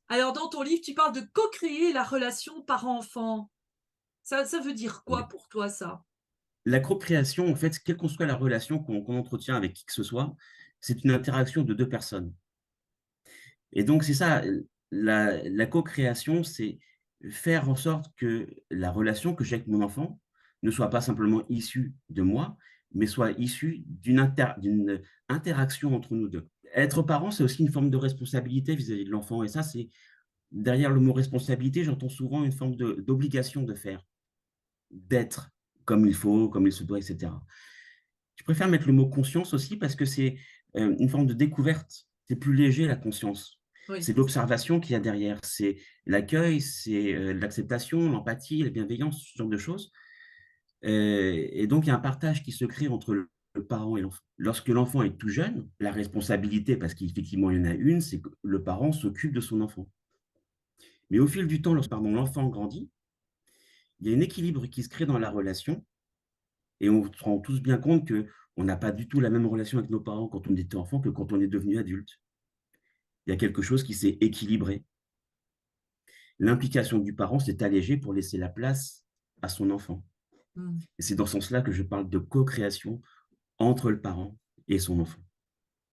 Alors dans ton livre, tu parles de co-créer la relation parent-enfant. Ça veut dire quoi Oui. pour toi ça? La copréation, en fait, quelle qu'en soit la relation qu'on entretient avec qui que ce soit, c'est une interaction de 2 personnes. Et donc c'est ça, la co-création, c'est faire en sorte que la relation que j'ai avec mon enfant ne soit pas simplement issue de moi, mais soit issue d'une interaction entre nous 2. Être parent, c'est aussi une forme de responsabilité vis-à-vis de l'enfant et ça, c'est derrière le mot responsabilité, j'entends souvent une forme d'obligation de faire, d'être comme il faut, comme il se doit et cetera. Je préfère mettre le mot conscience aussi parce que c'est, une forme de découverte. C'est plus léger la conscience. Oui. C'est l'observation qu'il y a derrière. C'est l'accueil, c'est, l'acceptation, l'empathie, la bienveillance, ce genre de choses. Et donc il y a un partage qui se crée entre le parent et l'enfant. Lorsque l'enfant est tout jeune, la responsabilité, parce qu'effectivement il y en a une, c'est que le parent s'occupe de son enfant. Mais au fil du temps, l'enfant grandit, il y a un équilibre qui se crée dans la relation et on se rend tous bien compte qu'on n'a pas du tout la même relation avec nos parents quand on était enfant que quand on est devenu adulte. Il y a quelque chose qui s'est équilibré. L'implication du parent s'est allégée pour laisser la place à son enfant. Mmh. Et c'est dans ce sens-là que je parle de co-création entre le parent et son enfant.